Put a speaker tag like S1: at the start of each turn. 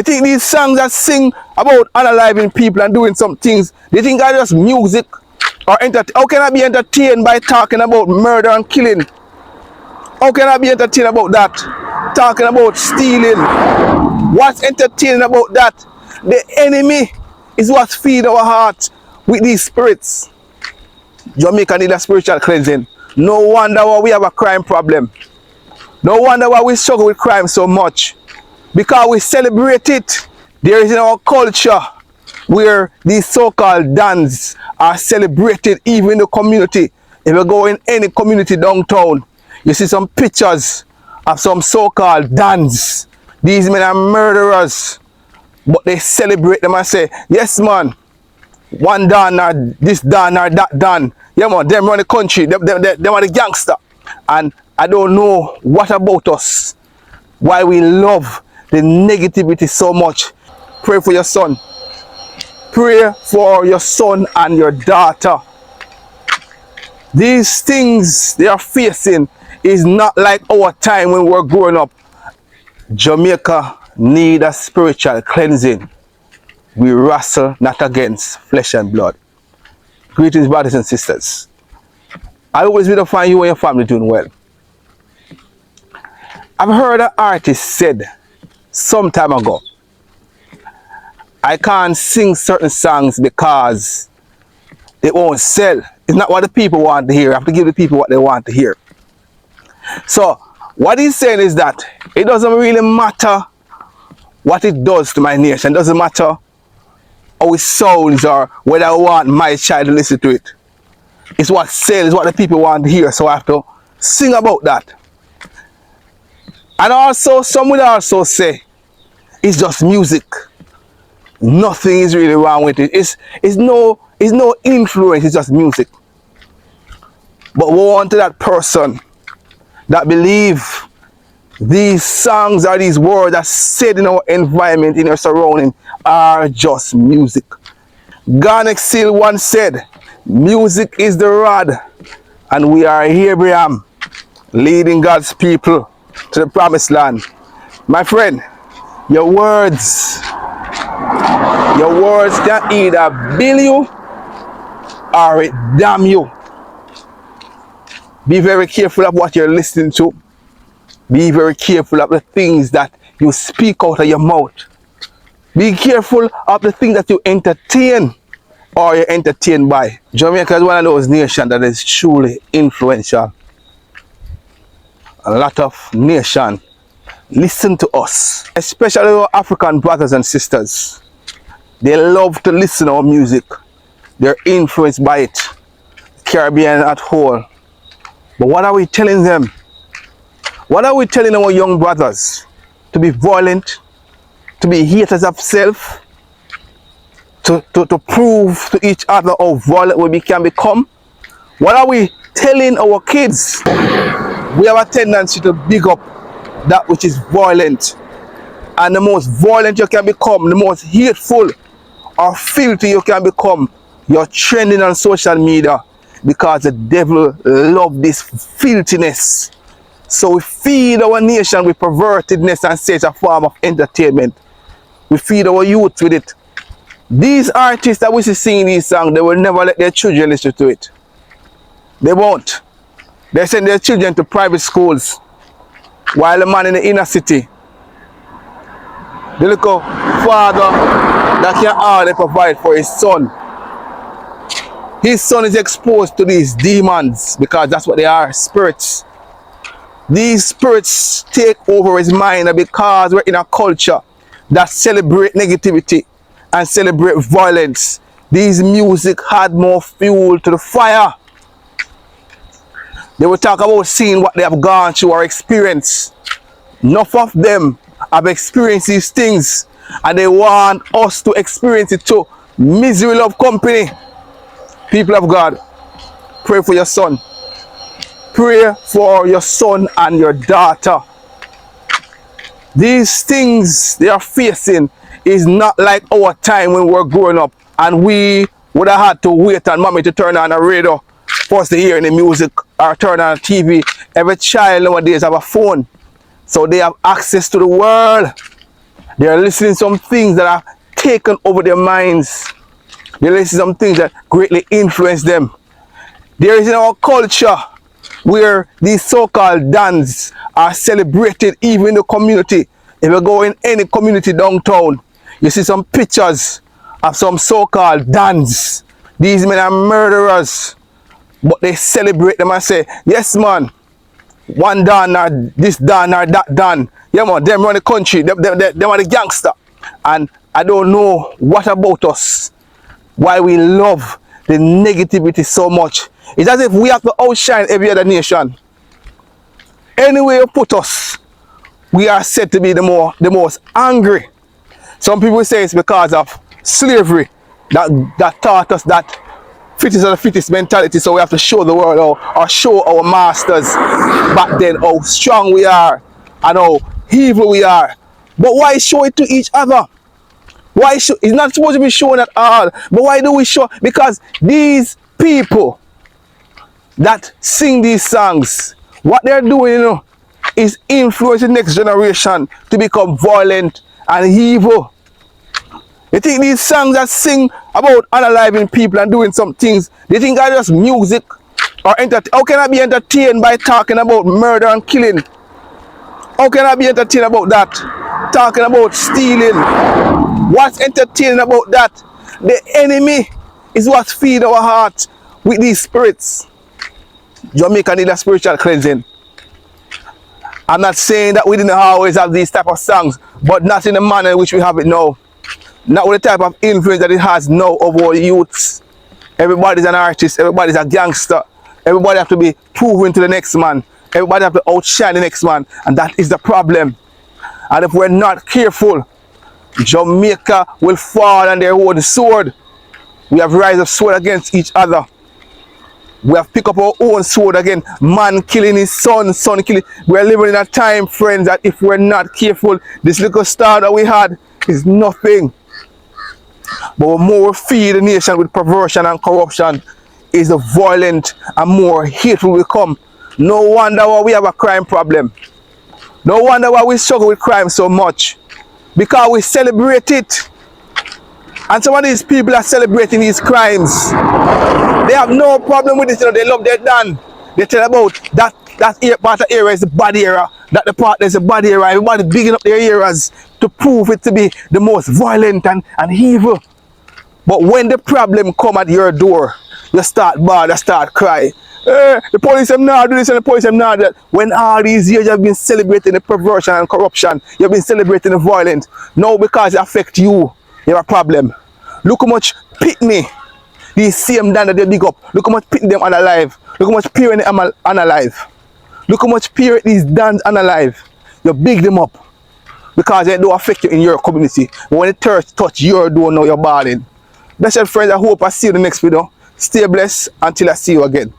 S1: You think these songs that sing about unaliving people and doing some things, do you think are just music or how can I be entertained by talking about murder and killing? How can I be entertained about that? Talking about stealing. What's entertaining about that? The enemy is what feeds our heart with these spirits. Jamaica need a spiritual cleansing. No wonder why we have a crime problem. No wonder why we struggle with crime so much. Because we celebrate it. There is in our culture where these so-called dance are celebrated even in the community. If you go in any community downtown, you see some pictures of some so-called dance. These men are murderers, but they celebrate them and say, yes man, one done or this done or that done. Yeah man, them run the country, them are the gangster. And I don't know what about us, why we love the negativity so much. Pray for your son. Pray for your son and your daughter. These things they are facing is not like our time when we were growing up. Jamaica need a spiritual cleansing. We wrestle not against flesh and blood. Greetings, brothers and sisters. I always will find you and your family doing well. I've heard an artist said some time ago, I can't sing certain songs because it won't sell. It's not what the people want to hear. I have to give the people what they want to hear. So what he's saying is that it doesn't really matter what it does to my nation. It doesn't matter how it sounds or whether I want my child to listen to it. It's what sells, what the people want to hear. So I have to sing about that. And also, some would also say it's just music. Nothing is really wrong with it. It's no influence, it's just music. But we want to that person that believe these songs or these words that said in our environment, in our surrounding, are just music. Garnet Seal once said, music is the rod, and we are Abraham, leading God's people to the promised land. My friend, your words can either build you or it damn you. Be very careful of what you're listening to. Be very careful of the things that you speak out of your mouth. Be careful of the things that you entertain or you're entertained by. Jamaica is one of those nations that is truly influential. A lot of nations listen to us, especially our African brothers and sisters. They love to listen to our music. They're influenced by it. Caribbean at whole. But what are we telling them? What are we telling our young brothers? To be violent, to be haters of self, to prove to each other how violent we can become? What are we telling our kids? We have a tendency to big up that which is violent. And the most violent you can become, the most hateful or filthy you can become, you're trending on social media because the devil loves this filthiness. So we feed our nation with pervertedness and say it's a form of entertainment. We feed our youth with it. These artists that we see singing these songs, they will never let their children listen to it. They won't. They send their children to private schools while the man in the inner city, the little father that can hardly provide for his son. His son is exposed to these demons because that's what they are, spirits. These spirits take over his mind because we're in a culture that celebrate negativity and celebrate violence. These music had more fuel to the fire. They will talk about seeing what they have gone through or experienced. Enough of them have experienced these things and they want us to experience it too. Misery love company. People of God, pray for your son. Pray for your son and your daughter. These things they are facing is not like our time when we were growing up and we would have had to wait on mommy to turn on a radio for us to hear the music or turn on a TV. Every child nowadays have a phone, so they have access to the world. They are listening to some things that are taken over their minds. They're listening to some things that greatly influence them. There is in our culture where these so-called dance are celebrated even in the community. If you go in any community downtown, you see some pictures of some so-called dance. These men are murderers, but they celebrate them and say, yes man, one Dan or this Dan or that Dan. Yeah man, them run the country, them are the gangster. And I don't know what about us, why we love the negativity so much. It's as if we have to outshine every other nation. Anywhere you put us, we are said to be the most angry. Some people say it's because of slavery that taught us that fittest of the fittest mentality, so we have to show the world or show our masters back then how strong we are and how evil we are. But why show it to each other? Why show? It's not supposed to be shown at all. But why do we show? Because these people that sing these songs, what they're doing, is influencing the next generation to become violent and evil. You think these songs that sing about unaliving people and doing some things, they think are just music or entertain? How can I be entertained by talking about murder and killing? How can I be entertained about that? Talking about stealing. What's entertaining about that? The enemy is what feeds our heart with these spirits. Jamaica need a spiritual cleansing. I'm not saying that we didn't always have these type of songs, but not in the manner in which we have it now. Not with the type of influence that it has now over our youths. Everybody's an artist, everybody's a gangster. Everybody have to be proven to the next man. Everybody have to outshine the next man, and that is the problem. And if we're not careful, Jamaica will fall on their own sword. We have rise of sword against each other. We have picked up our own sword again. Man killing his son, son killing. We're living in a time, friends, that if we're not careful, this little star that we had is nothing. But the more we feed the nation with perversion and corruption, is the violent and more hateful we come. No wonder why we have a crime problem. No wonder why we struggle with crime so much. Because we celebrate it. And some of these people are celebrating these crimes. They have no problem with it. They love their done. They tell about that part of the area is the bad area. That the part is the bad area. Everybody bigging up their areas to prove it to be the most violent and evil. But when the problem come at your door, you start bad, you start cry. The police have not do this and the police have not that. When all these years you have been celebrating the perversion and corruption, you have been celebrating the violence. Now because it affects you, you have a problem. Look how much pitney these same Dan that they big up. Look how much pitney them unalive. Look how much parent them unalive. Look how much parent these Dans unalive. You big them up because they don't affect you in your community. But when it touch your door now, you're balling. Blessed friends, I hope I see you in the next video. Stay blessed until I see you again.